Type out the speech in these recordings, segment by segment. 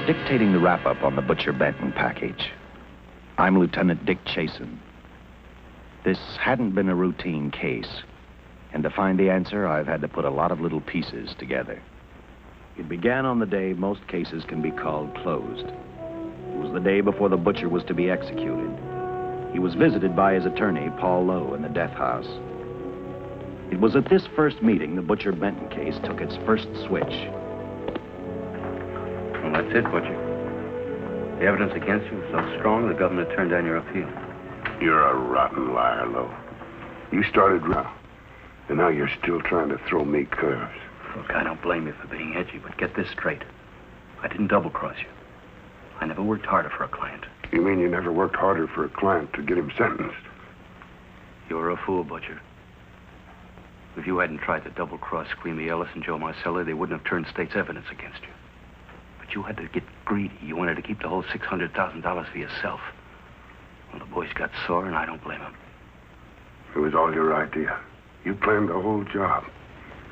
dictating the wrap-up on the Butcher Benton package. I'm Lieutenant Dick Chasen. This hadn't been a routine case, and to find the answer, I've had to put a lot of little pieces together. It began on the day most cases can be called closed. It was the day before the butcher was to be executed. He was visited by his attorney, Paul Lowe, in the death house. It was at this first meeting the Butcher Benton case took its first switch. Well, that's it, Butcher. The evidence against you was so strong, the government turned down your appeal. You're a rotten liar, Lowe. You started wrong, and now you're still trying to throw me curves. Look, I don't blame you for being edgy, but get this straight. I didn't double-cross you. I never worked harder for a client. You mean you never worked harder for a client to get him sentenced? You were a fool, Butcher. If you hadn't tried to double-cross Squeamy, Ellis, and Joe Marcelli, they wouldn't have turned state's evidence against you. But you had to get greedy. You wanted to keep the whole $600,000 for yourself. Well, the boys got sore, and I don't blame them. It was all your idea. You planned the whole job.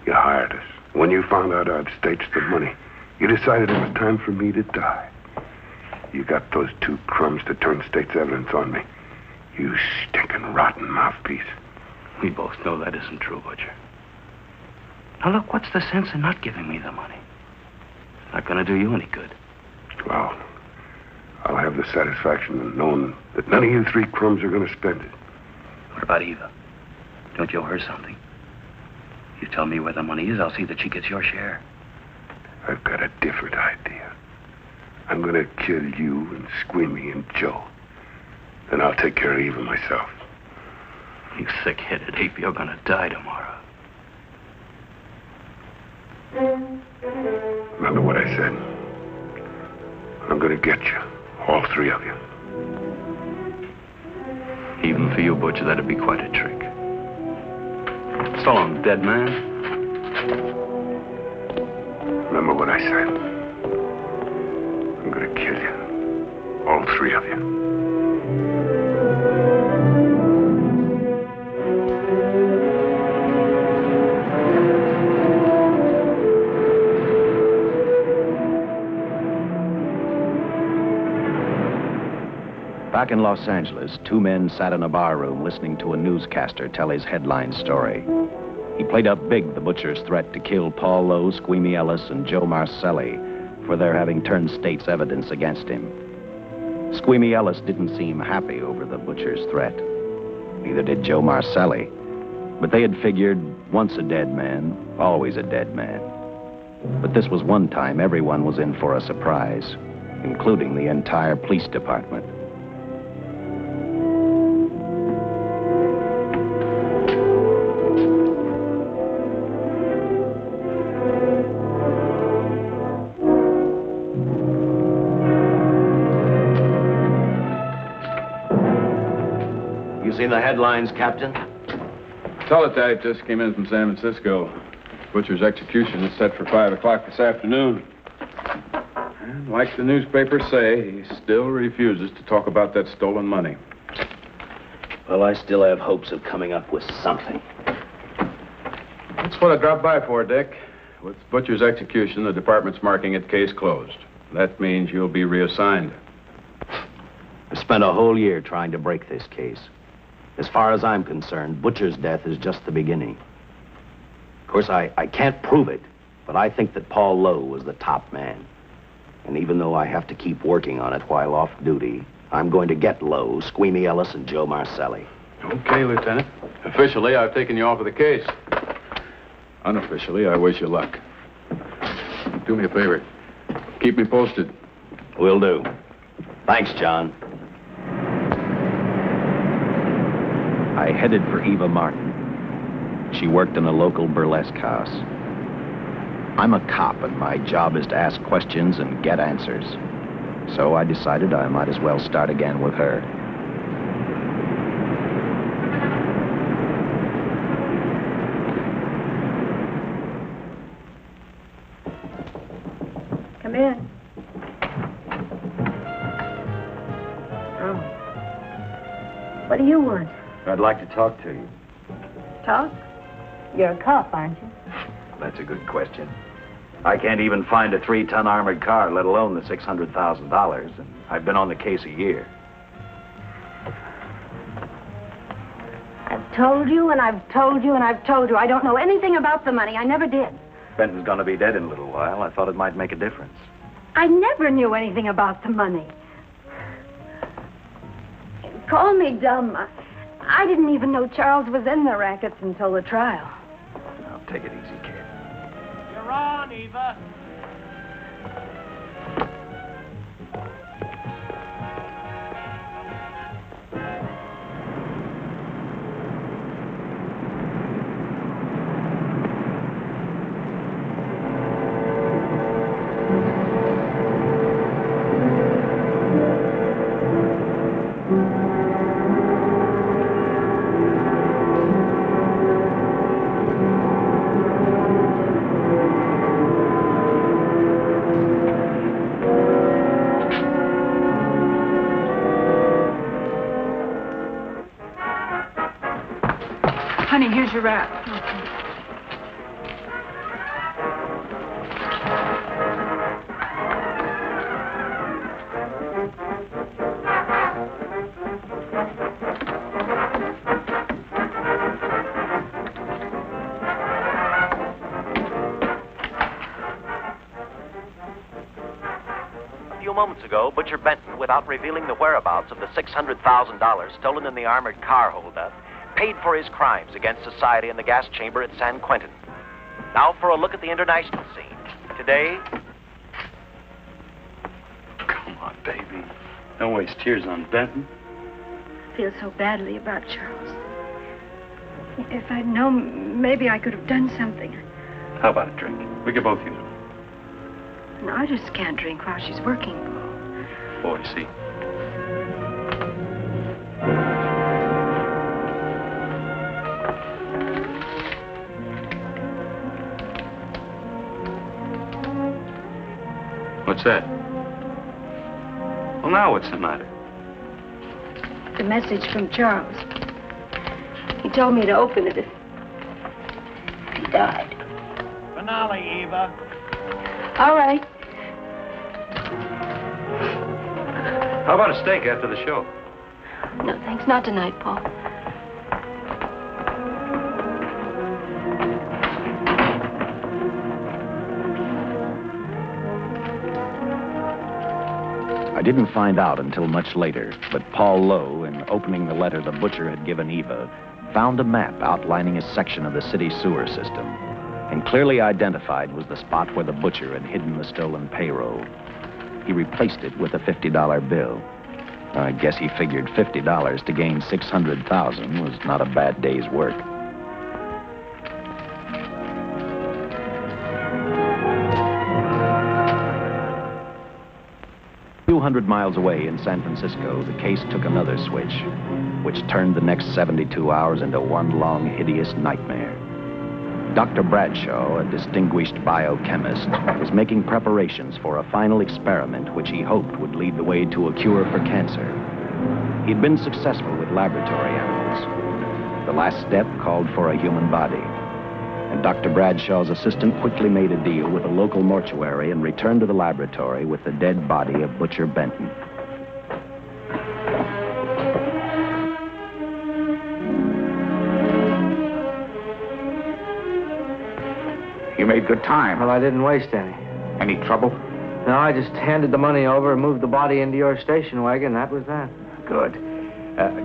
You hired us. When you found out I'd staged the money, you decided it was time for me to die. You got those two crumbs to turn state's evidence on me. You stinking rotten mouthpiece. We both know that isn't true, Butcher. Now, look, what's the sense in not giving me the money? It's not going to do you any good. Well, I'll have the satisfaction of knowing that none of you three crumbs are going to spend it. What about Eva? Don't you owe her something? You tell me where the money is, I'll see that she gets your share. I've got a different idea. I'm going to kill you and Squeamy and Joe. Then I'll take care of Eva myself. You thick-headed ape, you're going to die tomorrow. Remember what I said. I'm going to get you. All three of you. Even for you, Butcher, that'd be quite a trick. So long, dead man. Remember what I said. I'm going to kill you. All three of you. Back in Los Angeles, two men sat in a barroom listening to a newscaster tell his headline story. He played up big the butcher's threat to kill Paul Lowe, Squeamy Ellis, and Joe Marcelli for their having turned state's evidence against him. Squeamy Ellis didn't seem happy over the butcher's threat. Neither did Joe Marcelli. But they had figured, once a dead man, always a dead man. But this was one time everyone was in for a surprise, including the entire police department. Seen the headlines, Captain? Teletype just came in from San Francisco. Butcher's execution is set for 5 o'clock this afternoon. And like the newspapers say, he still refuses to talk about that stolen money. Well, I still have hopes of coming up with something. That's what I dropped by for, Dick. With Butcher's execution, the department's marking it case closed. That means you'll be reassigned. I spent a whole year trying to break this case. As far as I'm concerned, Butcher's death is just the beginning. Of course, I can't prove it, but I think that Paul Lowe was the top man. And even though I have to keep working on it while off duty, I'm going to get Lowe, Squeamy Ellis, and Joe Marcelli. Okay, Lieutenant. Officially, I've taken you off of the case. Unofficially, I wish you luck. Do me a favor. Keep me posted. Will do. Thanks, John. I headed for Eva Martin. She worked in a local burlesque house. I'm a cop, and my job is to ask questions and get answers. So I decided I might as well start again with her. Come in. Oh. What do you want? I'd like to talk to you. Talk? You're a cop, aren't you? That's a good question. I can't even find a 3-ton armored car, let alone the $600,000, and I've been on the case a year. I've told you, and I've told you, and I've told you. I don't know anything about the money. I never did. Benton's gonna be dead in a little while. I thought it might make a difference. I never knew anything about the money. Call me dumb. I didn't even know Charles was in the rackets until the trial. Now, take it easy, kid. You're on, Eva. Honey, here's your wrap. A few moments ago, Butcher Benton, without revealing the whereabouts of the $600,000 stolen in the armored car holdup, paid for his crimes against society in the gas chamber at San Quentin. Now for a look at the international scene. Today... Come on, baby. Don't waste tears on Benton. I feel so badly about Charles. If I'd known, maybe I could have done something. How about a drink? We could both use it. No, I just can't drink while she's working. Oh, I see. What's that? Well, now what's the matter? The message from Charles. He told me to open it if he died. Finale, Eva. All right. How about a steak after the show? No, thanks. Not tonight, Paul. I didn't find out until much later, but Paul Lowe, in opening the letter the butcher had given Eva, found a map outlining a section of the city sewer system, and clearly identified was the spot where the butcher had hidden the stolen payroll. He replaced it with a $50 bill. I guess he figured $50 to gain $600,000 was not a bad day's work. A few hundred miles away in San Francisco, the case took another switch, which turned the next 72 hours into one long, hideous nightmare. Dr. Bradshaw, a distinguished biochemist, was making preparations for a final experiment which he hoped would lead the way to a cure for cancer. He'd been successful with laboratory animals. The last step called for a human body. And Dr. Bradshaw's assistant quickly made a deal with a local mortuary and returned to the laboratory with the dead body of Butcher Benton. You made good time. Well, I didn't waste any. Any trouble? No, I just handed the money over and moved the body into your station wagon. That was that. Good.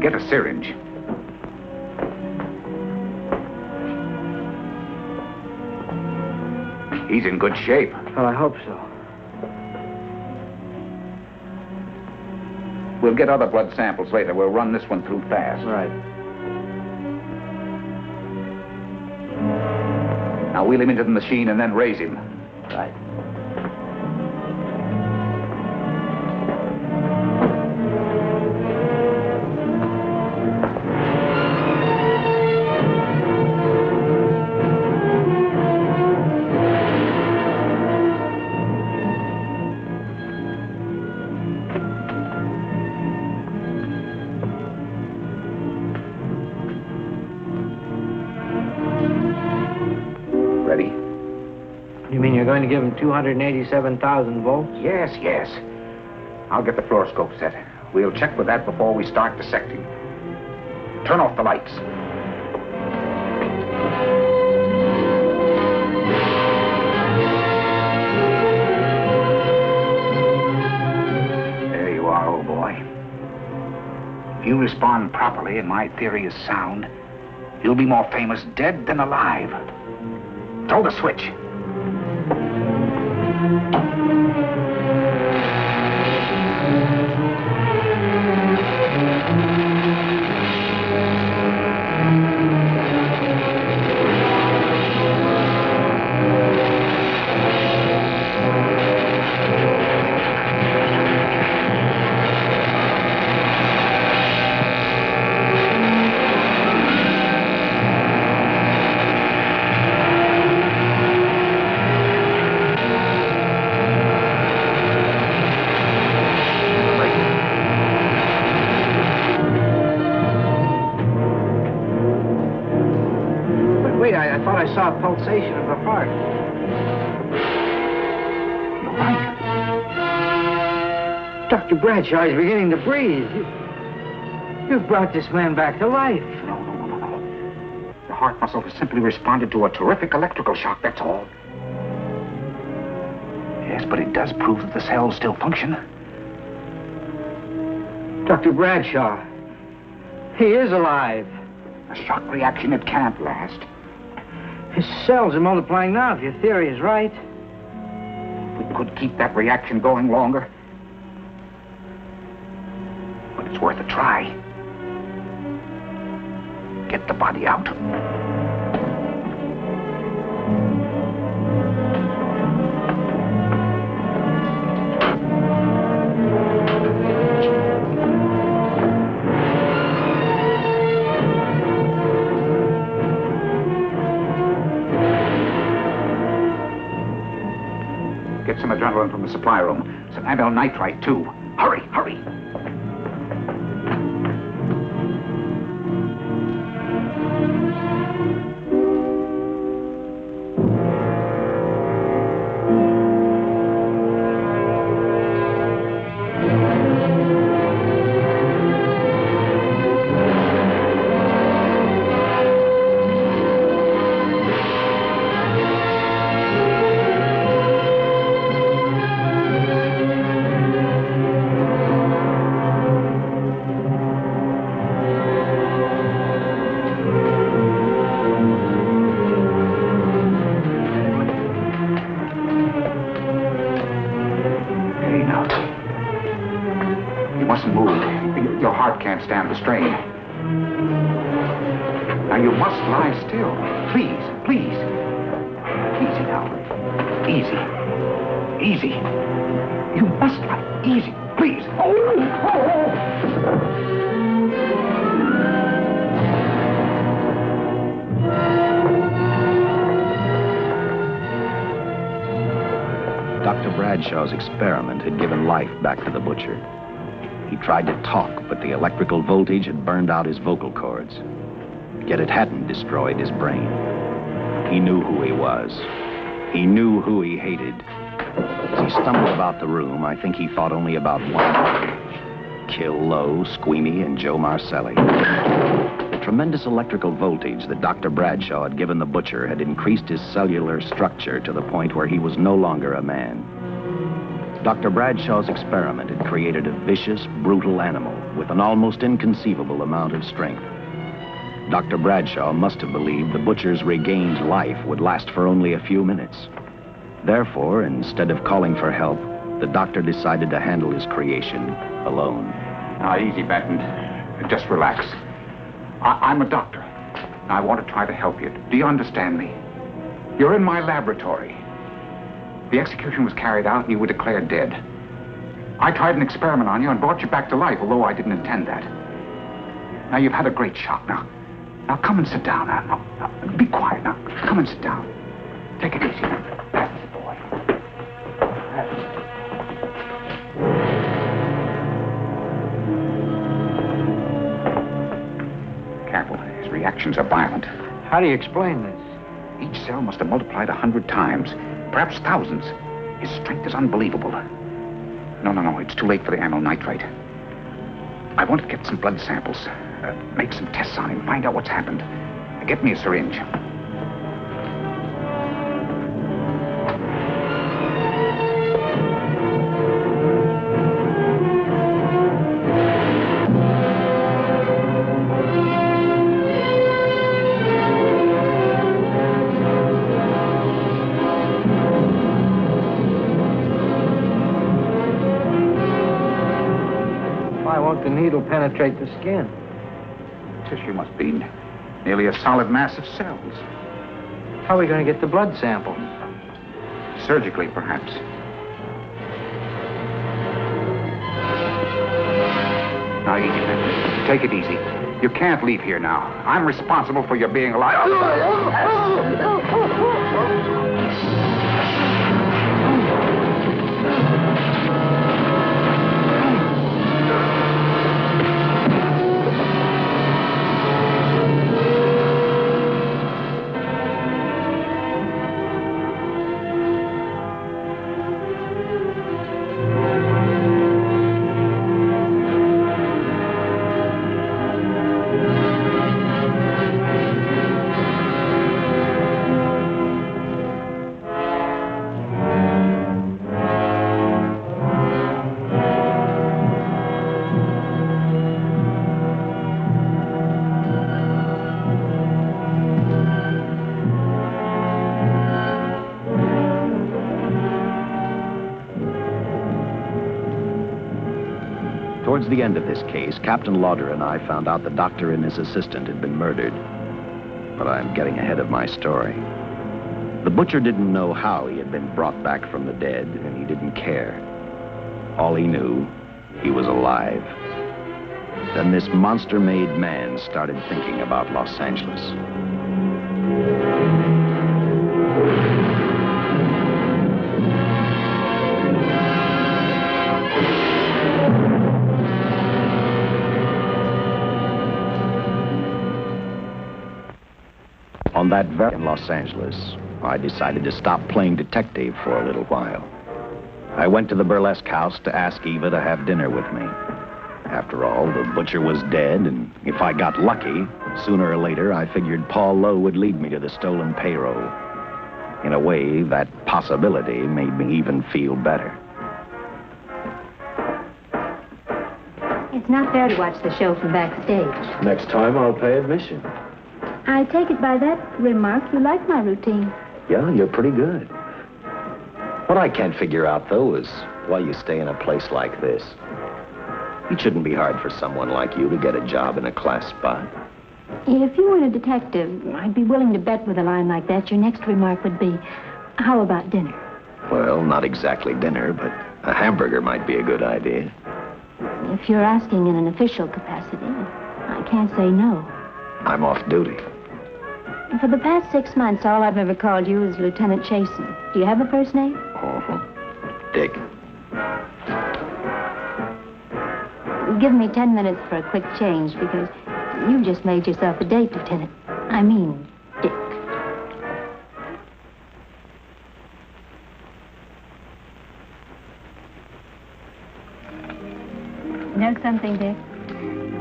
Get a syringe. He's in good shape. Well, I hope so. We'll get other blood samples later. We'll run this one through fast. Right. Now wheel him into the machine and then raise him. Right. You mean you're going to give him 287,000 volts? Yes, yes. I'll get the fluoroscope set. We'll check with that before we start dissecting. Turn off the lights. There you are, old boy. If you respond properly and my theory is sound, you'll be more famous dead than alive. Throw the switch. I saw a pulsation of the heart. You're right. Dr. Bradshaw is beginning to breathe. You've brought this man back to life. No. The heart muscle has simply responded to a terrific electrical shock, that's all. Yes, but it does prove that the cells still function. Dr. Bradshaw, he is alive. A shock reaction, it can't last. His cells are multiplying now, if your theory is right. We could keep that reaction going longer. But it's worth a try. Get the body out. Get some adrenaline from the supply room. Some amyl nitrite, too. Hurry, hurry. Stand the strain. Now you must lie still. Please, please. Easy now. Easy. Easy. You must lie. Easy, please. Dr. Bradshaw's experiment had given life back to the butcher. He tried to talk, but the electrical voltage had burned out his vocal cords. Yet it hadn't destroyed his brain. He knew who he was. He knew who he hated. As he stumbled about the room, I think he thought only about one: kill Lowe, Squeamy, and Joe Marcelli. The tremendous electrical voltage that Dr. Bradshaw had given the butcher had increased his cellular structure to the point where he was no longer a man. Dr. Bradshaw's experiment had created a vicious, brutal animal with an almost inconceivable amount of strength. Dr. Bradshaw must have believed the butcher's regained life would last for only a few minutes. Therefore, instead of calling for help, the doctor decided to handle his creation alone. Now, easy, Benton. Just relax. I'm a doctor. I want to try to help you. Do you understand me? You're in my laboratory. The execution was carried out and you were declared dead. I tried an experiment on you and brought you back to life, although I didn't intend that. Now, you've had a great shock. Now come and sit down. Now, be quiet. Now, come and sit down. Take it easy. That's it, boy. That's it. Careful. His reactions are violent. How do you explain this? Each cell must have multiplied 100 times, perhaps thousands. His strength is unbelievable. No, it's too late for the amyl nitrite. I want to get some blood samples, make some tests on him, find out what's happened. Get me a syringe. Why won't the needle penetrate the skin? Tissue must be nearly a solid mass of cells. How are we going to get the blood sample? Surgically, perhaps. Now, Edith, take it easy. You can't leave here now. I'm responsible for your being alive. Towards the end of this case, Captain Lauder and I found out the doctor and his assistant had been murdered. But I'm getting ahead of my story. The butcher didn't know how he had been brought back from the dead, and he didn't care. All he knew, he was alive. Then this monster-made man started thinking about Los Angeles. On that very in Los Angeles, I decided to stop playing detective for a little while. I went to the burlesque house to ask Eva to have dinner with me. After all, the butcher was dead, and if I got lucky, sooner or later, I figured Paul Lowe would lead me to the stolen payroll. In a way, that possibility made me even feel better. It's not fair to watch the show from backstage. Next time, I'll pay admission. I take it by that remark you like my routine. Yeah, you're pretty good. What I can't figure out, though, is why you stay in a place like this. It shouldn't be hard for someone like you to get a job in a class spot. If you weren't a detective, I'd be willing to bet with a line like that your next remark would be, how about dinner? Well, not exactly dinner, but a hamburger might be a good idea. If you're asking in an official capacity, I can't say no. I'm off duty. For the past 6 months, all I've ever called you is Lieutenant Chasen. Do you have a first name? Dick. Give me 10 minutes for a quick change, because you've just made yourself a date, Lieutenant. I mean, Dick. You know something, Dick?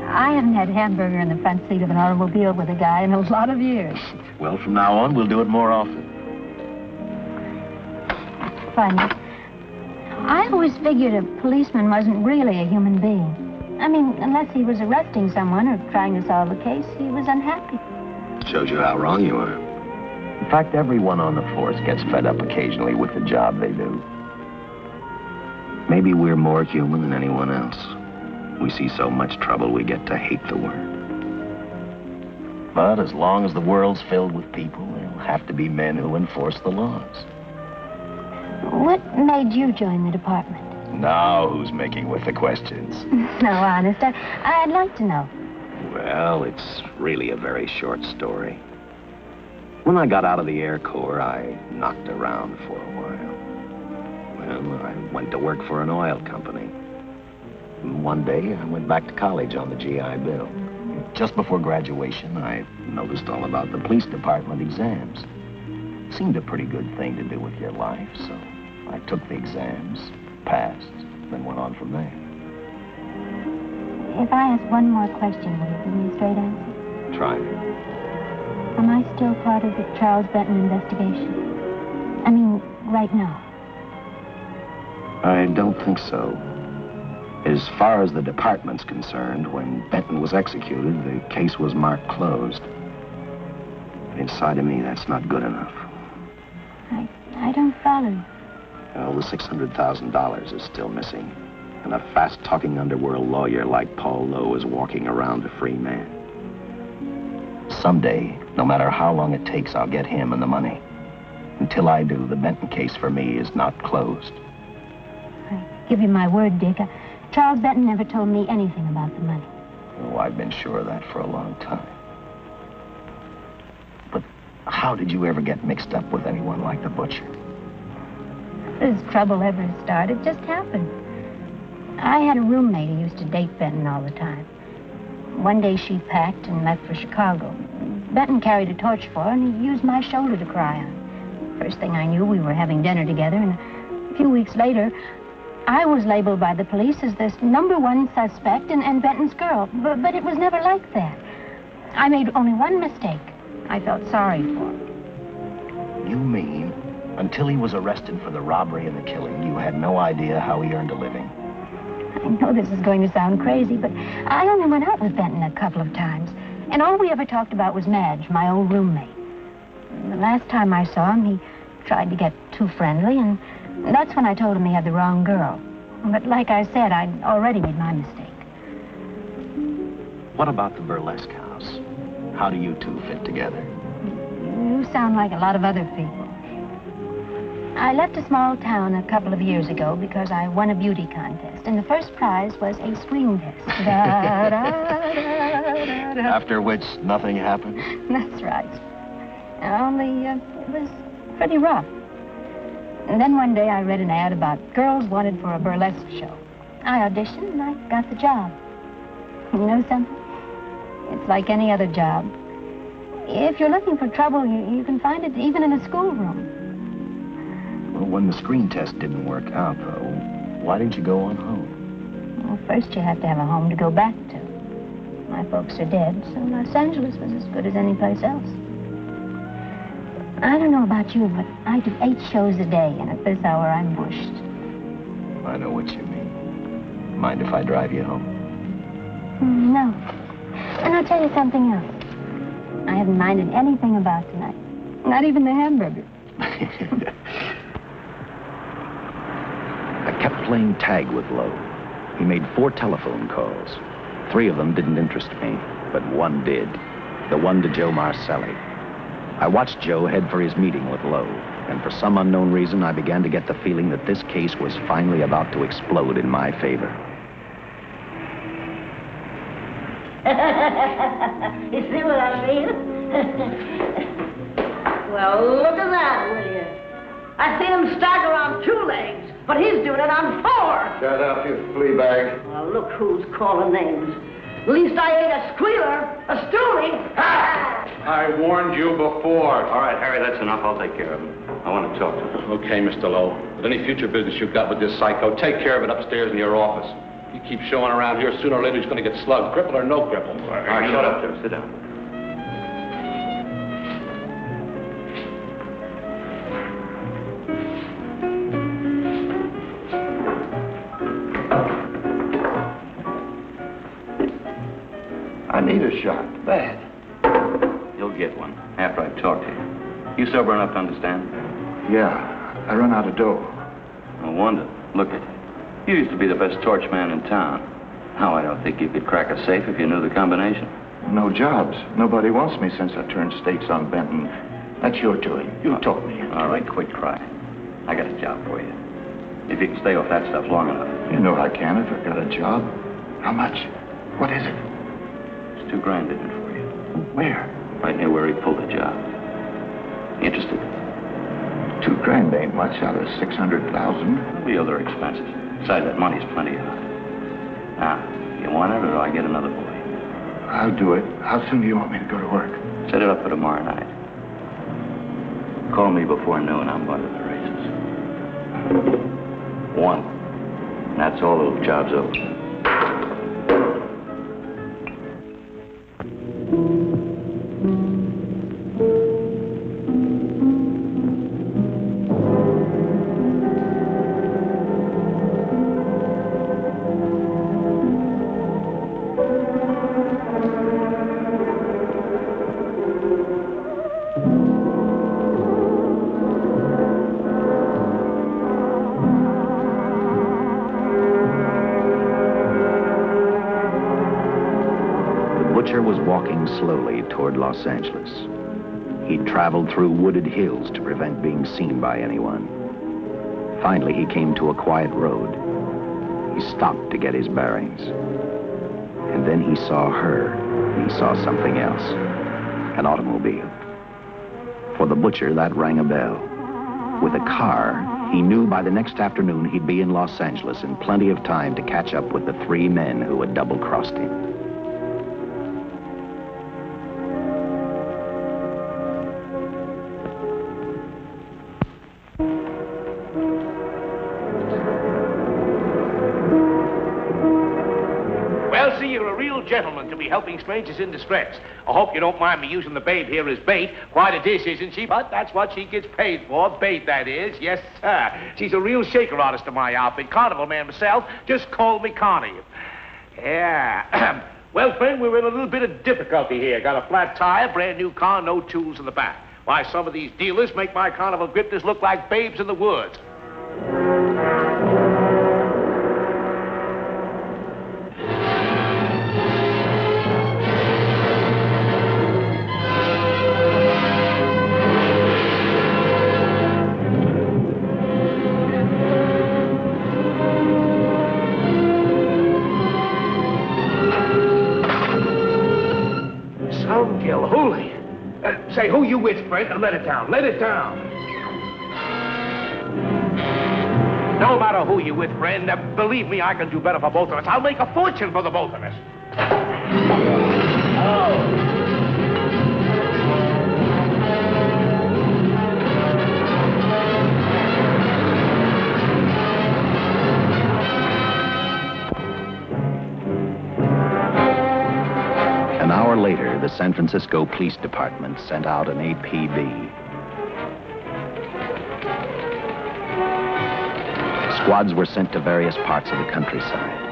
I haven't had hamburger in the front seat of an automobile with a guy in a lot of years. Well, from now on, we'll do it more often. Funny. I always figured a policeman wasn't really a human being. I mean, unless he was arresting someone or trying to solve a case, he was unhappy. Shows you how wrong you are. In fact, everyone on the force gets fed up occasionally with the job they do. Maybe we're more human than anyone else. We see so much trouble, we get to hate the word. But as long as the world's filled with people, there'll have to be men who enforce the laws. What made you join the department? Now who's making with the questions? No, honest, I'd like to know. Well, it's really a very short story. When I got out of the Air Corps, I knocked around for a while. Well, I went to work for an oil company. One day, I went back to college on the GI Bill. Just before graduation, I noticed all about the police department exams. Seemed a pretty good thing to do with your life, so I took the exams, passed, then went on from there. If I ask one more question, will you give me a straight answer? Try me. Am I still part of the Charles Benton investigation? I mean, right now. I don't think so. As far as the department's concerned, when Benton was executed, the case was marked closed. But inside of me, that's not good enough. I don't follow you. Well, the $600,000 is still missing. And a fast-talking underworld lawyer like Paul Lowe is walking around a free man. Someday, no matter how long it takes, I'll get him and the money. Until I do, the Benton case for me is not closed. I give you my word, Dick. Charles Benton never told me anything about the money. Oh, I've been sure of that for a long time. But how did you ever get mixed up with anyone like the butcher? This trouble ever started just happened. I had a roommate who used to date Benton all the time. One day she packed and left for Chicago. Benton carried a torch for her, and he used my shoulder to cry on. First thing I knew, we were having dinner together, and a few weeks later, I was labeled by the police as this #1 suspect and Benton's girl. But it was never like that. I made only one mistake. I felt sorry for him. You mean, until he was arrested for the robbery and the killing, you had no idea how he earned a living? I know this is going to sound crazy, but I only went out with Benton a couple of times. And all we ever talked about was Madge, my old roommate. The last time I saw him, he tried to get too friendly, and that's when I told him he had the wrong girl. But like I said, I'd already made my mistake. What about the burlesque house? How do you two fit together? You sound like a lot of other people. I left a small town a couple of years ago because I won a beauty contest, and the first prize was a screen test. Da, da, da, da, da. After which, nothing happened? That's right. Only, it was pretty rough. And then one day I read an ad about girls wanted for a burlesque show. I auditioned and I got the job. You know something? It's like any other job. If you're looking for trouble, you can find it even in a schoolroom. Well, when the screen test didn't work out, though, why didn't you go on home? Well, first you have to have a home to go back to. My folks are dead, so Los Angeles was as good as any place else. I don't know about you, but I do 8 shows a day, and at this hour I'm bushed. I know what you mean. Mind if I drive you home? No. And I'll tell you something else. I haven't minded anything about tonight. Not even the hamburger. I kept playing tag with Lowe. He made 4 telephone calls. 3 of them didn't interest me, but one did. The one to Joe Marcelli. I watched Joe head for his meeting with Lowe, and for some unknown reason, I began to get the feeling that this case was finally about to explode in my favor. You see what I mean? Well, look at that, will you? I seen him stagger on 2 legs, but he's doing it on 4. Shut up, you flea bag. Well, look who's calling names. At least I ain't a squealer, a stoolie. I warned you before. All right, Harry, that's enough. I'll take care of him. I want to talk to him. Okay, Mr. Lowe. But any future business you've got with this psycho, take care of it upstairs in your office. You keep showing around here, sooner or later he's going to get slugged, cripple or no cripple. All right, shut up, Joe. Sit down. I need a shot. Bad. You'll get one after I talk to you. You sober enough to understand? Yeah, I run out of dough. No wonder. Look at you. You used to be the best torch man in town. Now I don't think you could crack a safe if you knew the combination. No jobs. Nobody wants me since I turned states on Benton. That's your doing. You told me. All right, quit crying. I got a job for you. If you can stay off that stuff long enough. You know I can if I got a job. How much? What is it? It's $2,000 in it for you. Where? Right near where he pulled the job. Interested? $2,000 ain't much out of 600,000. There'll be other expenses. Besides, that money's plenty of it. Now, you want it or do I get another boy? I'll do it. How soon do you want me to go to work? Set it up for tomorrow night. call me before noon, I'm going to the races. 1. And that's all, the job's over. Was walking slowly toward Los Angeles. He'd traveled through wooded hills to prevent being seen by anyone. Finally, he came to a quiet road. He stopped to get his bearings. And then he saw her. He saw something else. An automobile. For the butcher, that rang a bell. With a car, he knew by the next afternoon he'd be in Los Angeles in plenty of time to catch up with the 3 men who had double-crossed him. Gentleman to be helping strangers in distress. I hope you don't mind me using the babe here as bait. Quite a dish, isn't she? But that's what she gets paid for. Bait, that is. Yes, sir. She's a real shaker artist of my outfit. Carnival man myself. Just call me Connie. Yeah. Well, friend, we're in a little bit of difficulty here. Got a flat tire, brand new car, no tools in the back. Why, some of these dealers make my carnival grifters look like babes in the woods. Say, who you with, friend? Let it down. Let it down. No matter who you with, friend, believe me, I can do better for both of us. I'll make a fortune for the both of us. Oh! An hour later, the San Francisco Police Department sent out an APB. Squads were sent to various parts of the countryside.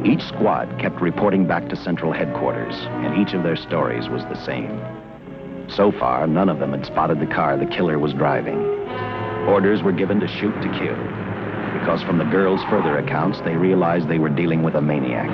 Each squad kept reporting back to Central Headquarters, and each of their stories was the same. So far, none of them had spotted the car the killer was driving. Orders were given to shoot to kill, because from the girls' further accounts, they realized they were dealing with a maniac.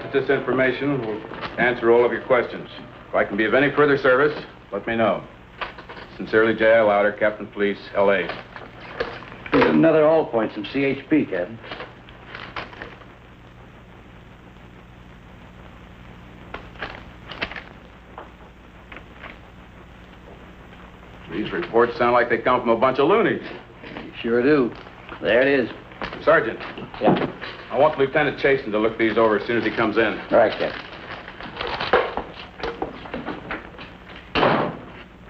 at this information. We'll answer all of your questions. If I can be of any further service, let me know. Sincerely, J.I. Louder, Captain Police, L.A. Here's another all points from CHP, Captain. These reports sound like they come from a bunch of loonies. Sure do. There it is. Sergeant. Yeah. I want Lieutenant Chasen to look these over as soon as he comes in. All right, Captain.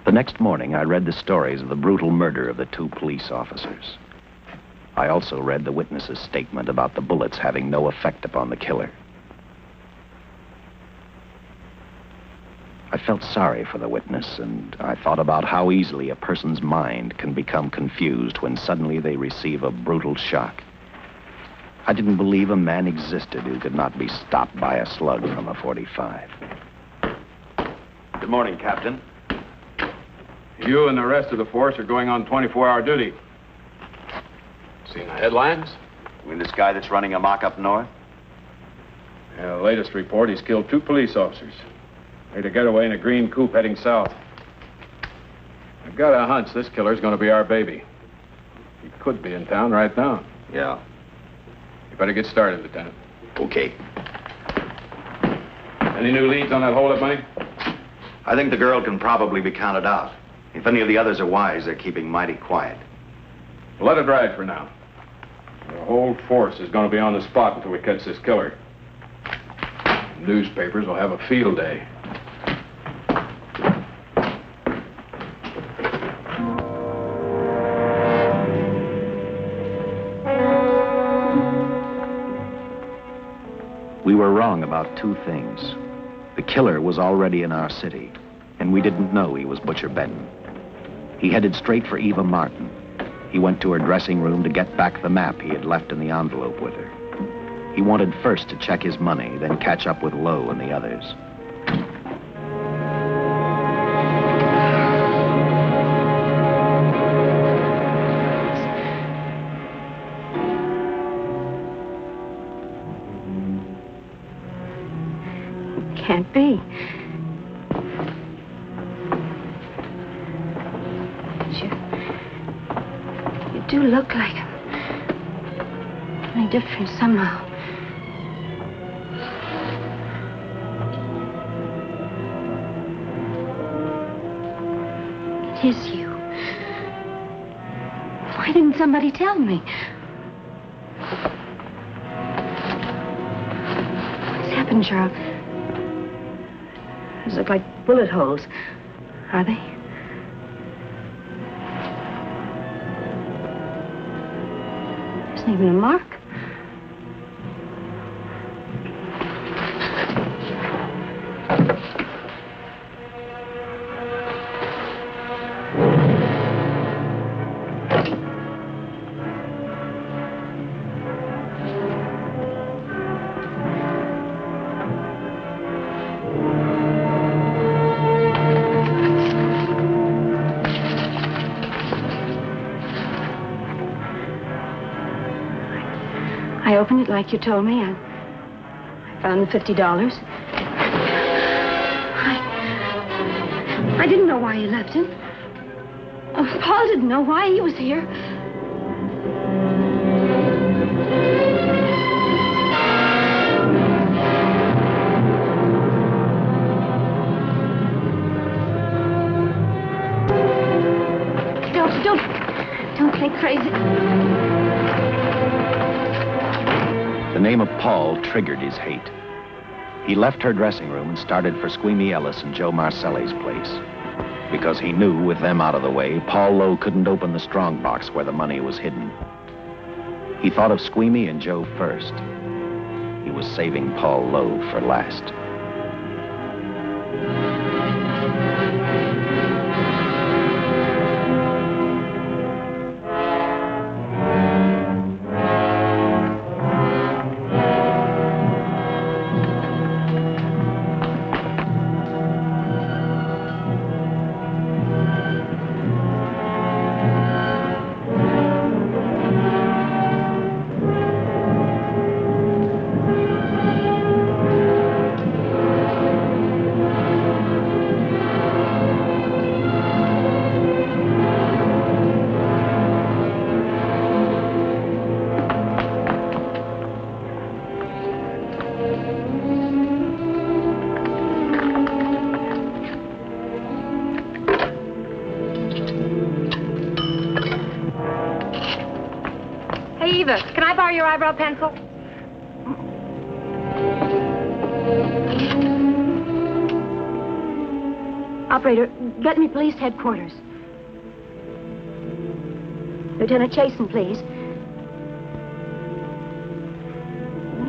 The next morning, I read the stories of the brutal murder of the 2 police officers. I also read the witness's statement about the bullets having no effect upon the killer. I felt sorry for the witness, and I thought about how easily a person's mind can become confused when suddenly they receive a brutal shock. I didn't believe a man existed who could not be stopped by a slug from a .45. Good morning, Captain. You and the rest of the force are going on 24-hour duty. Seen the headlines? You mean this guy that's running amok up north? Yeah, the latest report, he's killed 2 police officers. Made a getaway in a green coupe heading south. I've got a hunch this killer's going to be our baby. He could be in town right now. Yeah. You better get started, Lieutenant. Okay. Any new leads on that hold-up money? I think the girl can probably be counted out. If any of the others are wise, they're keeping mighty quiet. Well, let it ride for now. The whole force is going to be on the spot until we catch this killer. The newspapers will have a field day. We were wrong about 2 things. The killer was already in our city, and we didn't know he was Butcher Benton. He headed straight for Eva Martin. He went to her dressing room to get back the map he had left in the envelope with her. He wanted first to check his money, then catch up with Lowe and the others. Can't be. You do look like him. Only different somehow. It is you. Why didn't somebody tell me? What's happened, Charles? Those look like bullet holes. Are they? There isn't even a mark. I opened it like you told me. I found the $50. I didn't know why you left him. Oh, Paul didn't know why he was here. Don't play crazy. The name of Paul triggered his hate. He left her dressing room and started for Squeamy Ellis and Joe Marcelli's place. Because he knew, with them out of the way, Paul Lowe couldn't open the strong box where the money was hidden. He thought of Squeamy and Joe first. He was saving Paul Lowe for last. Eva, can I borrow your eyebrow pencil? Operator, get me police headquarters. Lieutenant Chasen, please.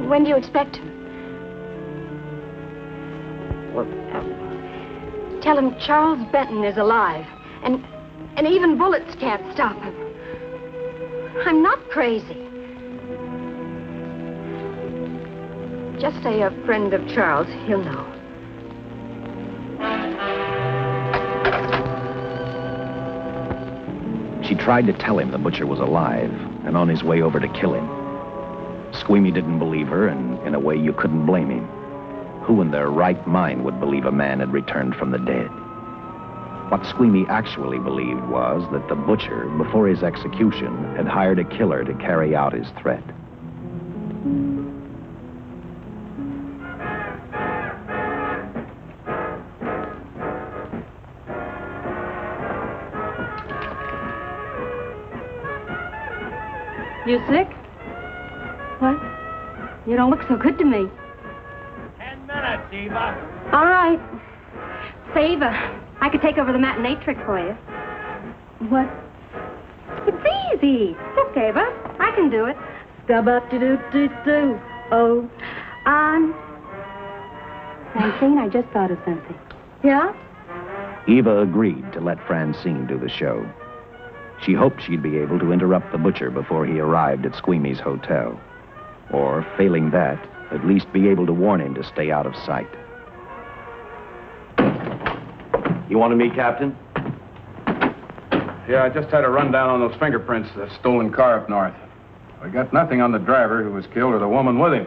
When do you expect him? Well, tell him Charles Benton is alive, and even bullets can't stop him. I'm not crazy. Just say a friend of Charles. He'll know. She tried to tell him the butcher was alive and on his way over to kill him. Squeamy didn't believe her, and in a way you couldn't blame him. Who in their right mind would believe a man had returned from the dead? What Squeamy actually believed was that the butcher, before his execution, had hired a killer to carry out his threat. You sick? What? You don't look so good to me. 10 minutes, Eva. All right. Say, Eva, I could take over the matinee trick for you. What? It's easy. Look, Eva, I can do it. Stub-up-de-doo-doo-doo. Oh, Francine, I just thought of something. Yeah? Eva agreed to let Francine do the show. She hoped she'd be able to interrupt the butcher before he arrived at Squeamy's hotel. Or, failing that, at least be able to warn him to stay out of sight. You wanted me, Captain? Yeah, I just had a rundown on those fingerprints of the stolen car up north. We got nothing on the driver who was killed or the woman with him.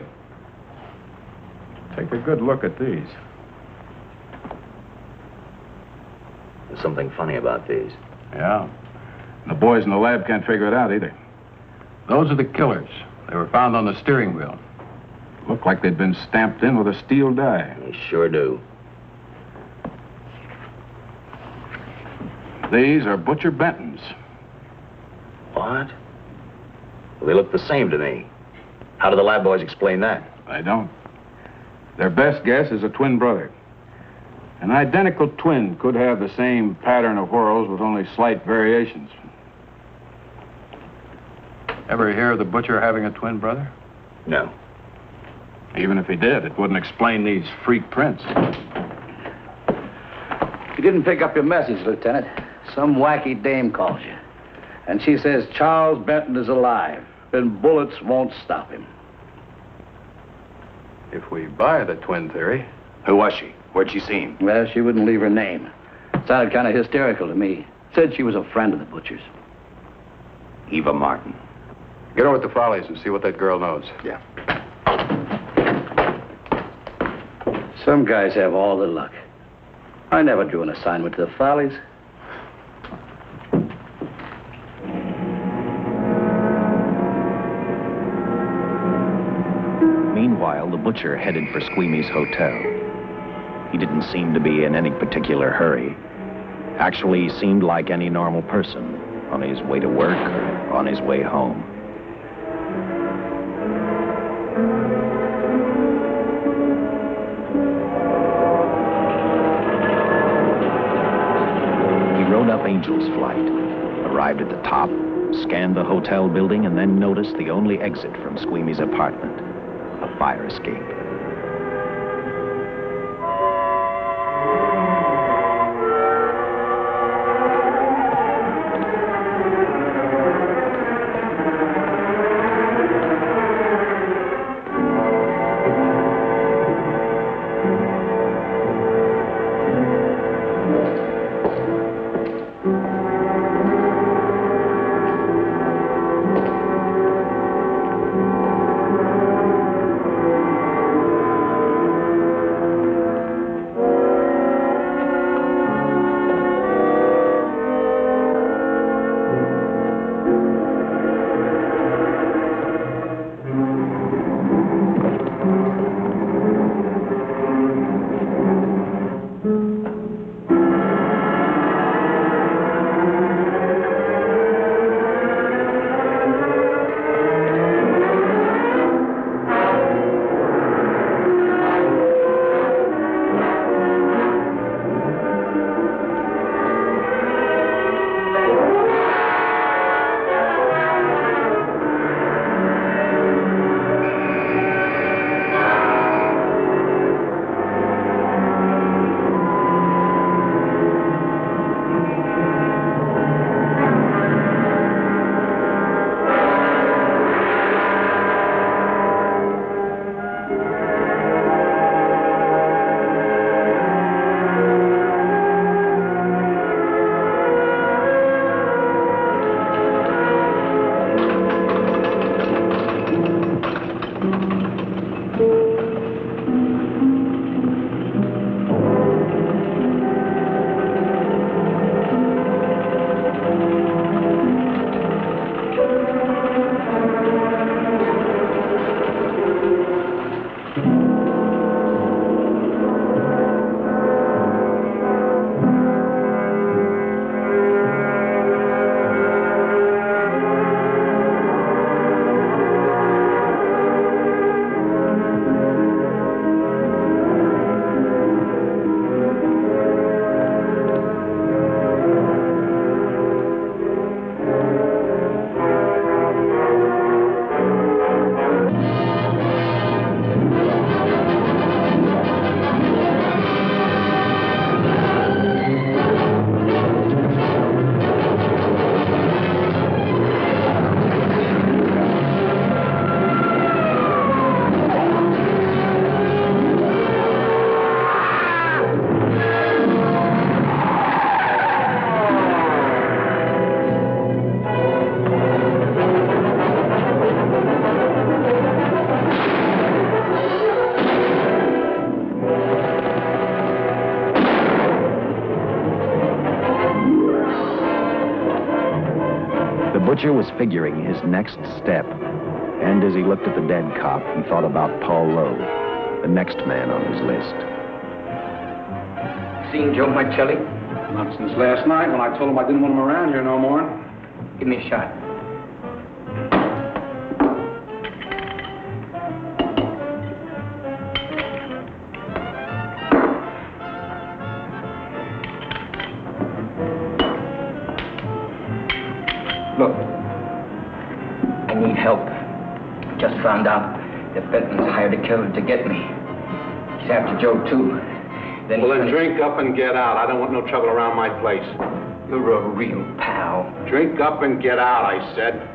Take a good look at these. There's something funny about these. Yeah. The boys in the lab can't figure it out either. Those are the killers. They were found on the steering wheel. Looked like they'd been stamped in with a steel die. They sure do. These are Butcher Benton's. What? Well, they look the same to me. How do the lab boys explain that? They don't. Their best guess is a twin brother. An identical twin could have the same pattern of whorls with only slight variations. Ever hear of the butcher having a twin brother? No. Even if he did, it wouldn't explain these freak prints. You didn't pick up your message, Lieutenant. Some wacky dame calls you. And she says Charles Benton is alive, and bullets won't stop him. If we buy the twin theory... Who was she? Where'd she see him? Well, she wouldn't leave her name. Sounded kind of hysterical to me. Said she was a friend of the butcher's. Eva Martin. Get over at the Follies and see what that girl knows. Yeah. Some guys have all the luck. I never drew an assignment to the Follies. Meanwhile, the butcher headed for Squeamy's hotel. He didn't seem to be in any particular hurry. Actually, he seemed like any normal person, on his way to work or on his way home. He rode up Angel's Flight, arrived at the top, scanned the hotel building, and then noticed the only exit from Squeamy's apartment, a fire escape. butcher was figuring his next step. And as he looked at the dead cop, he thought about Paul Lowe, the next man on his list. Seen Joe Marcelli? Not since last night when I told him I didn't want him around here no more. Give me a shot. Look, I need help. Just found out that Benton's hired a killer to get me. He's after Joe, too. Then Drink up and get out. I don't want no trouble around my place. You're a real pal. Drink up and get out, I said.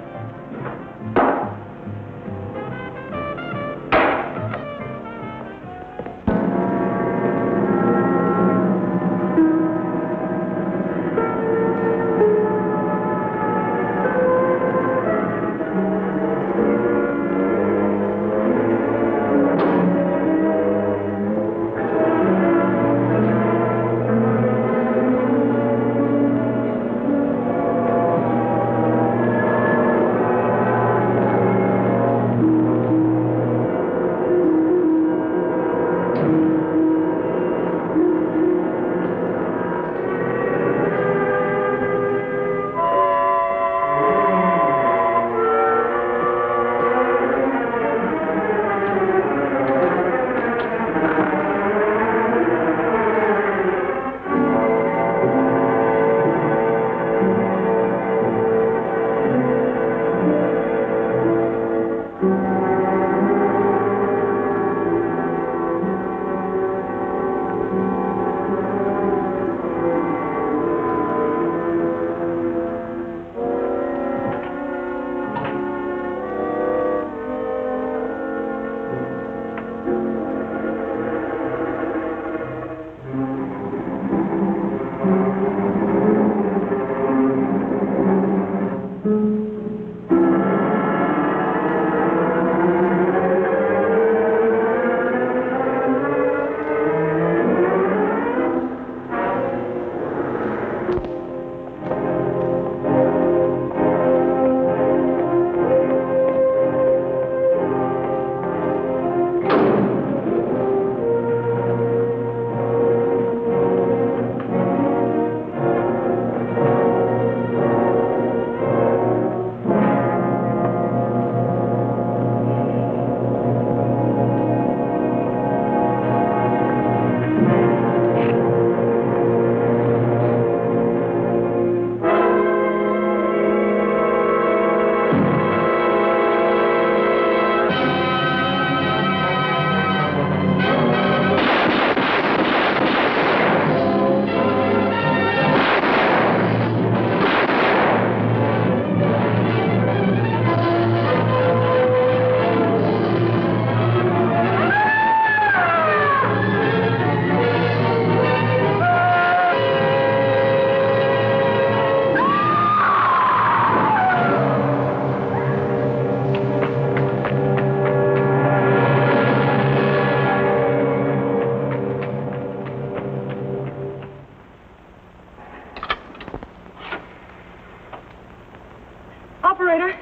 Operator,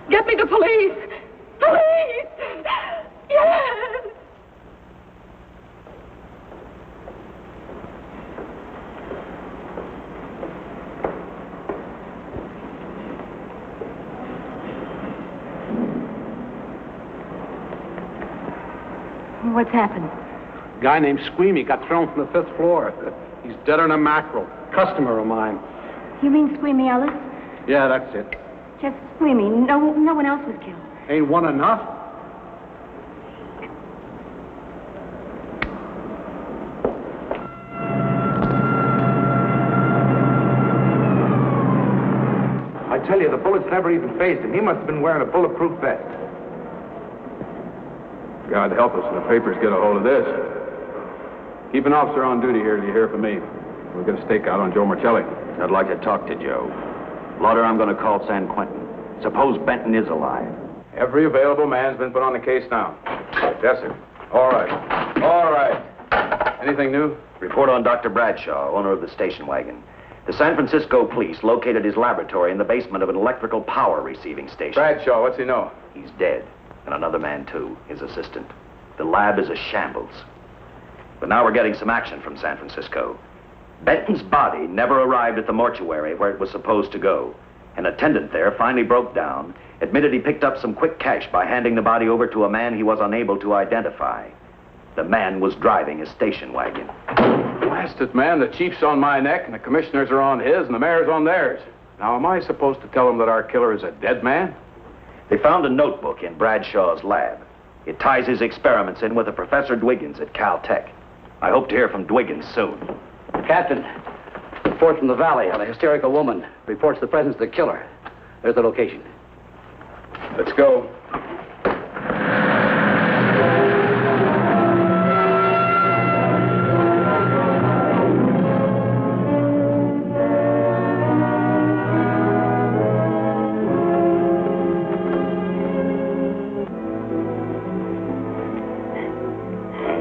get me the police! Police! Yes! What's happened? A guy named Squeamy got thrown from the 5th floor. He's deader than a mackerel. Customer of mine. You mean Squeamy Ellis? Yeah, that's it. Just Squeamy. No one else was killed. Ain't one enough? I tell you, the bullets never even phased him. He must have been wearing a bulletproof vest. God help us when the papers get a hold of this. Keep an officer on duty here till you hear from me. We'll get a stakeout on Joe Marcelli. I'd like to talk to Joe. Lauder, I'm going to call San Quentin. Suppose Benton is alive. Every available man's been put on the case now. Yes, sir. All right. All right. Anything new? Report on Dr. Bradshaw, owner of the station wagon. The San Francisco police located his laboratory in the basement of an electrical power receiving station. Bradshaw, what's he know? He's dead. And another man, too, his assistant. The lab is a shambles. But now we're getting some action from San Francisco. Benton's body never arrived at the mortuary where it was supposed to go. An attendant there finally broke down, admitted he picked up some quick cash by handing the body over to a man he was unable to identify. The man was driving a station wagon. Blasted man, the chief's on my neck, and the commissioners are on his, and the mayor's on theirs. Now, am I supposed to tell them that our killer is a dead man? They found a notebook in Bradshaw's lab. It ties his experiments in with a Professor Dwiggins at Caltech. I hope to hear from Dwiggins soon. Captain, report from the valley on a hysterical woman. Reports the presence of the killer. There's the location. Let's go.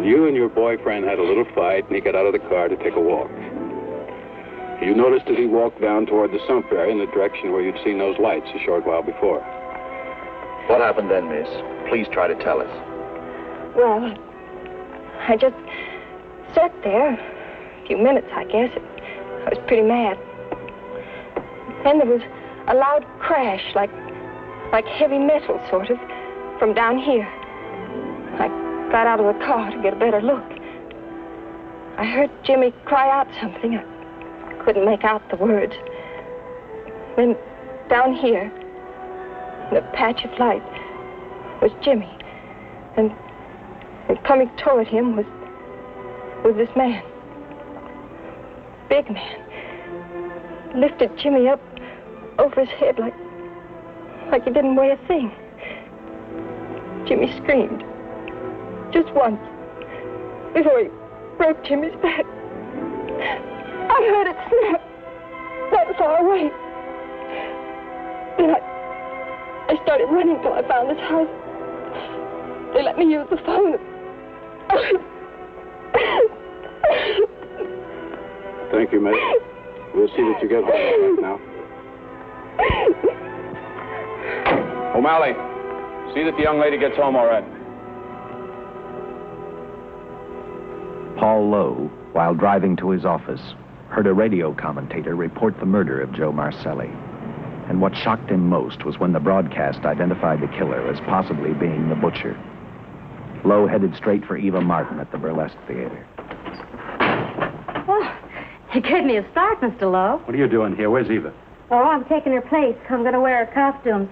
You and your boyfriend had a little fight, and he got out of the car to take a walk. You noticed that he walked down toward the sump area in the direction where you'd seen those lights a short while before. What happened then, miss? Please try to tell us. Well, I just sat there a few minutes, I guess. I was pretty mad. Then there was a loud crash, like heavy metal, sort of, from down here. I got out of the car to get a better look. I heard Jimmy cry out something. I couldn't make out the words. Then down here, in a patch of light, was Jimmy. And coming toward him was this man. Big man. Lifted Jimmy up over his head like he didn't weigh a thing. Jimmy screamed. Just once, before he broke Jimmy's back. I heard it snap, not far away. Then I started running till I found this house. They let me use the phone. Thank you, miss. We'll see that you get home right now. O'Malley, see that the young lady gets home all right. Paul Lowe, while driving to his office, heard a radio commentator report the murder of Joe Marcelli. And what shocked him most was when the broadcast identified the killer as possibly being the butcher. Lowe headed straight for Eva Martin at the Burlesque Theater. Oh, you gave me a start, Mr. Lowe. What are you doing here? Where's Eva? Oh, I'm taking her place. I'm going to wear her costume.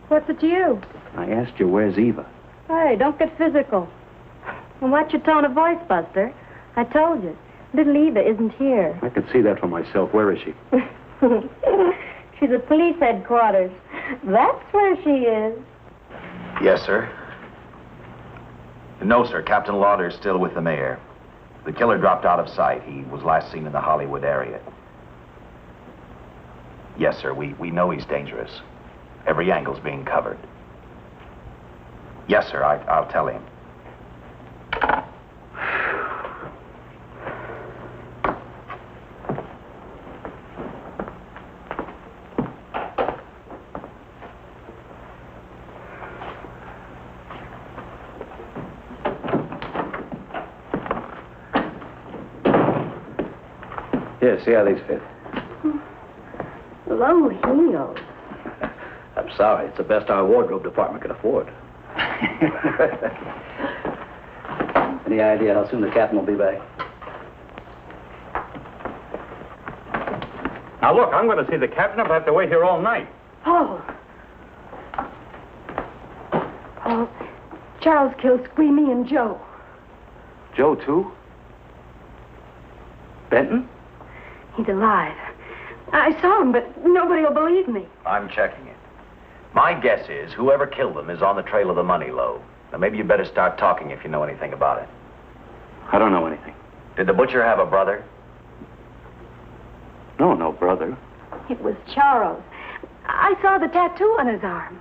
What's it to you? I asked you, where's Eva? Hey, don't get physical. And watch your tone of voice, Buster. I told you. Little Eva isn't here. I can see that for myself. Where is she? She's at police headquarters. That's where she is. Yes, sir. No, sir. Captain Lauder's still with the mayor. The killer dropped out of sight. He was last seen in the Hollywood area. Yes, sir. We know he's dangerous. Every angle's being covered. Yes, sir. I'll tell him. Here, see how these fit. Low heels. I'm sorry. It's the best our wardrobe department can afford. Any idea how soon the captain will be back? Now, look, I'm going to see the captain. I'll have to wait here all night. Oh. Oh, Charles killed Squeamy and Joe. Joe, too? Benton? He's alive. I saw him, but nobody will believe me. I'm checking it. My guess is whoever killed them is on the trail of the money, Lowe. Now, maybe you better start talking if you know anything about it. I don't know anything. Did the butcher have a brother? No brother. It was Charles. I saw the tattoo on his arm.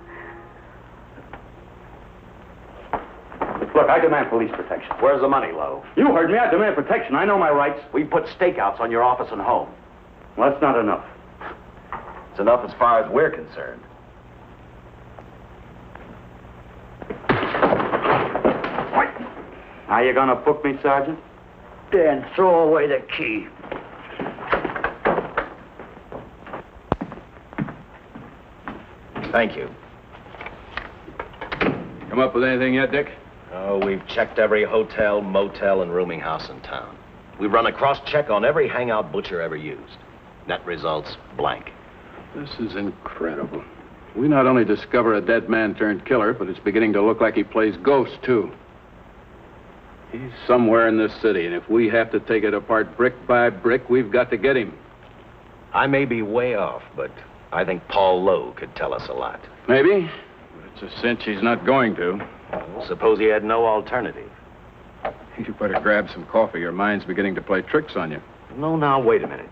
Look, I demand police protection. Where's the money, Lowe? You heard me. I demand protection. I know my rights. We put stakeouts on your office and home. Well, that's not enough. It's enough as far as we're concerned. Are you gonna book me, Sergeant? Then throw away the key. Thank you. Come up with anything yet, Dick? Oh, we've checked every hotel, motel, and rooming house in town. We've run a cross-check on every hangout Butcher ever used. Net results, blank. This is incredible. We not only discover a dead man turned killer, but it's beginning to look like he plays ghost, too. He's somewhere in this city, and if we have to take it apart brick by brick, we've got to get him. I may be way off, but I think Paul Lowe could tell us a lot. Maybe, but it's a cinch he's not going to. Suppose he had no alternative. You better grab some coffee. Your mind's beginning to play tricks on you. No, now, wait a minute.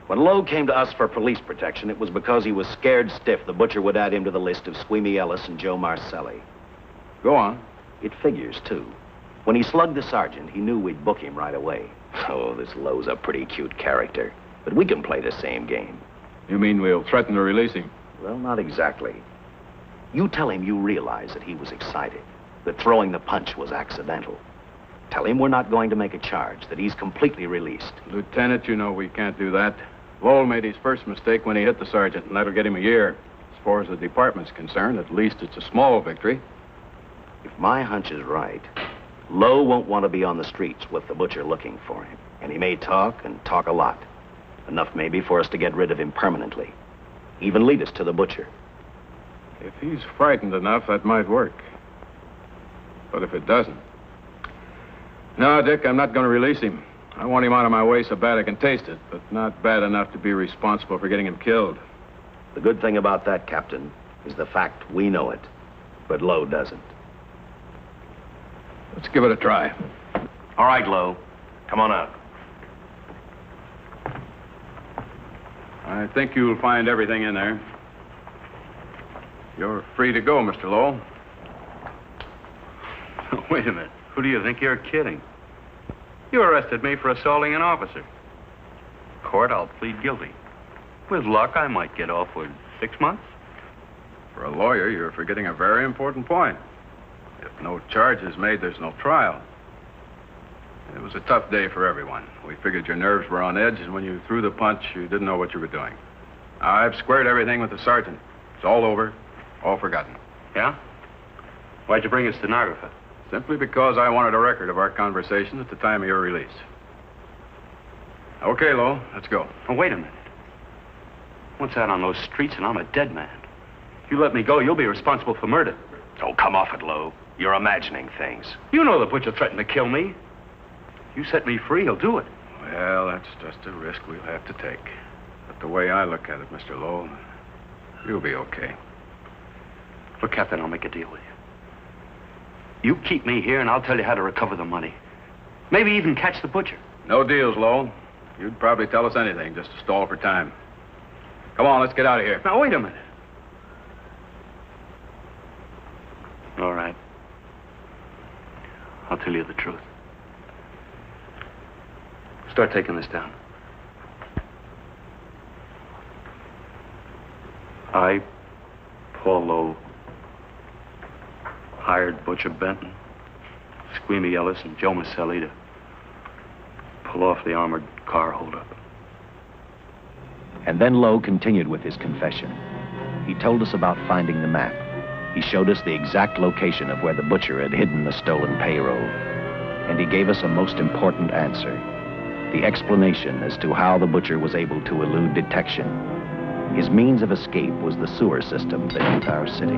When Lowe came to us for police protection, it was because he was scared stiff the Butcher would add him to the list of Squeamy Ellis and Joe Marcelli. Go on. It figures, too. When he slugged the sergeant, he knew we'd book him right away. Oh, this Lowe's a pretty cute character. But we can play the same game. You mean we'll threaten to release him? Well, not exactly. You tell him you realize that he was excited, that throwing the punch was accidental. Tell him we're not going to make a charge, that he's completely released. Lieutenant, you know we can't do that. Lowell made his first mistake when he hit the sergeant, and that'll get him a year. As far as the department's concerned, at least it's a small victory. If my hunch is right, Lowe won't want to be on the streets with the Butcher looking for him. And he may talk, and talk a lot. Enough maybe for us to get rid of him permanently. Even lead us to the Butcher. If he's frightened enough, that might work. But if it doesn't... No, Dick, I'm not going to release him. I want him out of my way so bad I can taste it, but not bad enough to be responsible for getting him killed. The good thing about that, Captain, is the fact we know it, but Lowe doesn't. Let's give it a try. All right, Lowe. Come on out. I think you'll find everything in there. You're free to go, Mr. Lowe. Wait a minute. Who do you think you're kidding? You arrested me for assaulting an officer. Court, I'll plead guilty. With luck, I might get off with 6 months. For a lawyer, you're forgetting a very important point. If no charge is made, there's no trial. It was a tough day for everyone. We figured your nerves were on edge, and when you threw the punch, you didn't know what you were doing. I've squared everything with the sergeant. It's all over, all forgotten. Yeah? Why'd you bring a stenographer? Simply because I wanted a record of our conversation at the time of your release. Okay, Lowe, let's go. Oh, wait a minute. Once out on those streets and I'm a dead man. If you let me go, you'll be responsible for murder. Oh, come off it, Lowe. You're imagining things. You know the Butcher threatened to kill me. If you set me free, he'll do it. Well, that's just a risk we'll have to take. But the way I look at it, Mr. Lowe, you'll be okay. Look, Captain, I'll make a deal with you. You keep me here, and I'll tell you how to recover the money. Maybe even catch the Butcher. No deals, Lowe. You'd probably tell us anything just to stall for time. Come on, let's get out of here. Now, wait a minute. All right. I'll tell you the truth. Start taking this down. I, Paul Lowe, hired Butcher Benton, Squeamy Ellis, and Joe Marcelli to pull off the armored car holdup. And then Lowe continued with his confession. He told us about finding the map. He showed us the exact location of where the Butcher had hidden the stolen payroll. And he gave us a most important answer. The explanation as to how the Butcher was able to elude detection. His means of escape was the sewer system beneath our city.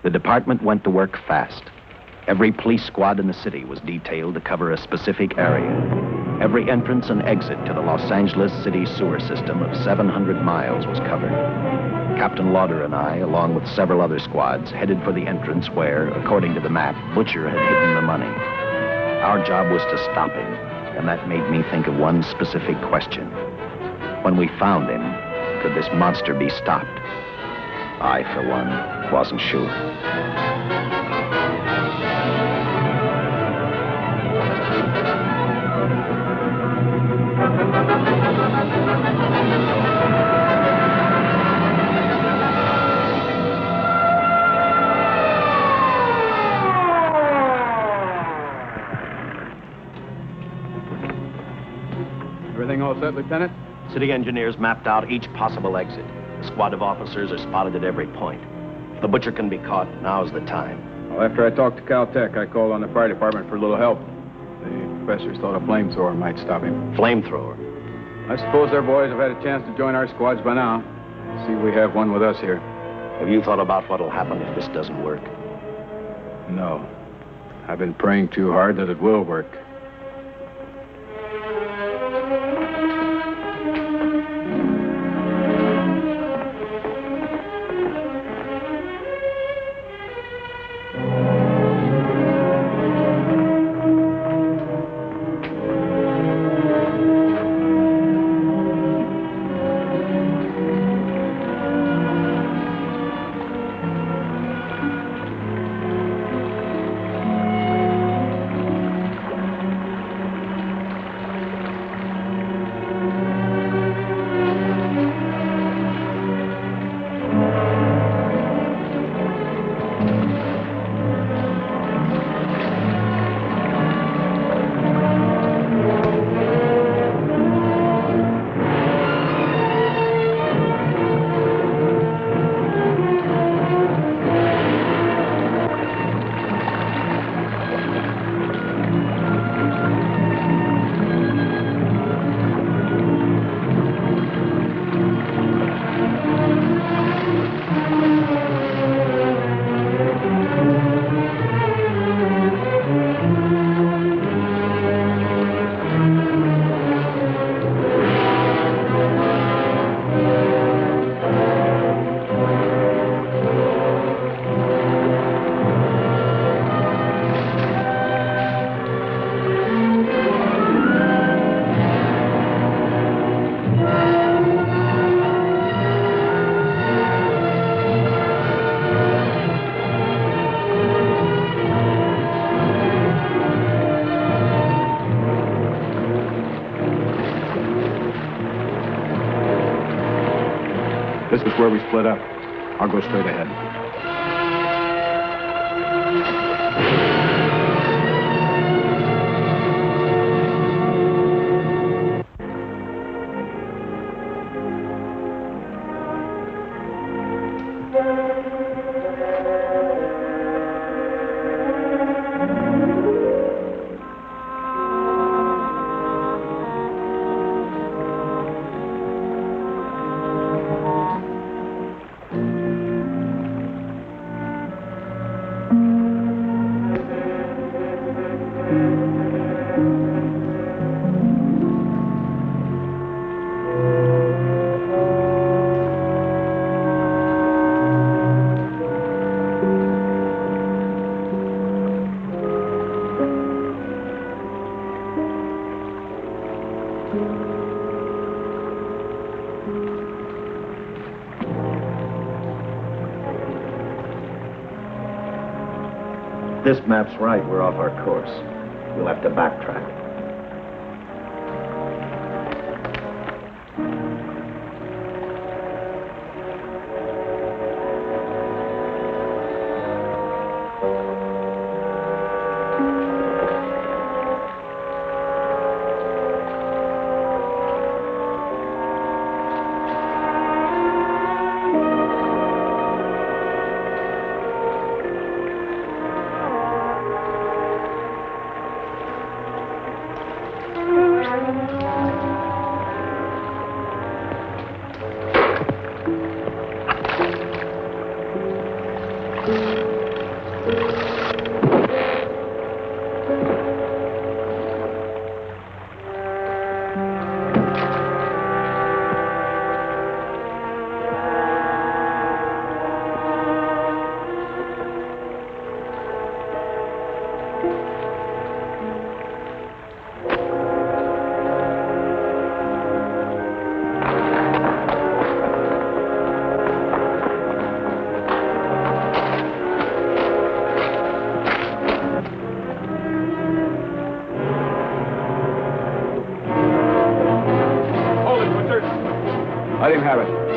The department went to work fast. Every police squad in the city was detailed to cover a specific area. Every entrance and exit to the Los Angeles city sewer system of 700 miles was covered. Captain Lauder and I, along with several other squads, headed for the entrance where, according to the map, Butcher had hidden the money. Our job was to stop him, and that made me think of one specific question. When we found him, could this monster be stopped? I, for one, wasn't sure. Everything all set, Lieutenant? City engineers mapped out each possible exit. A squad of officers are spotted at every point. If the butcher can be caught, now's the time. Well, after I talked to Caltech, I called on the fire department for a little help. The professors thought a flamethrower might stop him. Flamethrower? I suppose their boys have had a chance to join our squads by now. See, we have one with us here. Have you thought about what'll happen if this doesn't work? No. I've been praying too hard that it will work. This is where we split up. I'll go straight ahead. This map's right. We're off our course. We'll have to backtrack. Let him have it.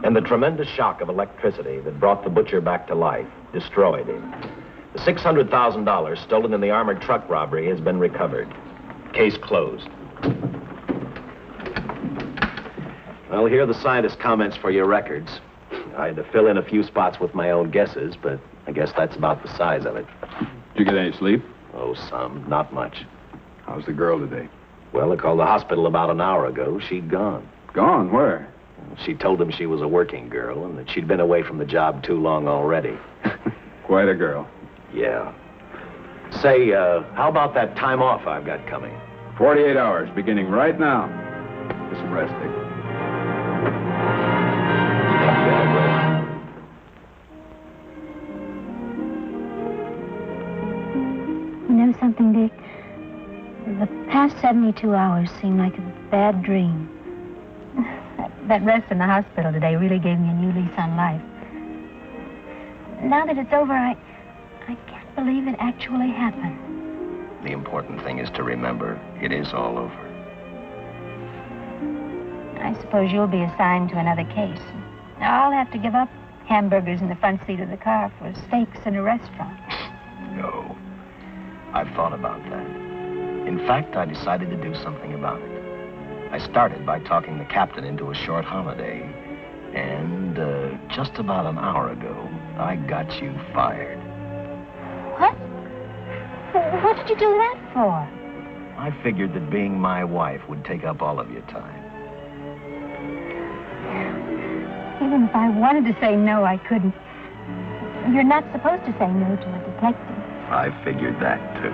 And the tremendous shock of electricity that brought the butcher back to life destroyed him. The $600,000 stolen in the armored truck robbery has been recovered. Case closed. Well, here are the scientist's comments for your records. I had to fill in a few spots with my own guesses, but I guess that's about the size of it. Did you get any sleep? Oh, some. Not much. How's the girl today? Well, I called the hospital about an hour ago. She'd gone. Gone? Where? She told them she was a working girl and that she'd been away from the job too long already. Quite a girl. Yeah. Say, how about that time off I've got coming? 48 hours, beginning right now. Get some rest, Dick. know something, Dick? The past 72 hours seem like a bad dream. That rest in the hospital today really gave me a new lease on life. Now that it's over, I can't believe it actually happened. The important thing is to remember it is all over. I suppose you'll be assigned to another case. I'll have to give up hamburgers in the front seat of the car for steaks in a restaurant. No. I've thought about that. In fact, I decided to do something about it. I started by talking the captain into a short holiday. And just about an hour ago, I got you fired. What? What did you do that for? I figured that being my wife would take up all of your time. Even if I wanted to say no, I couldn't. You're not supposed to say no to a detective. I figured that, too.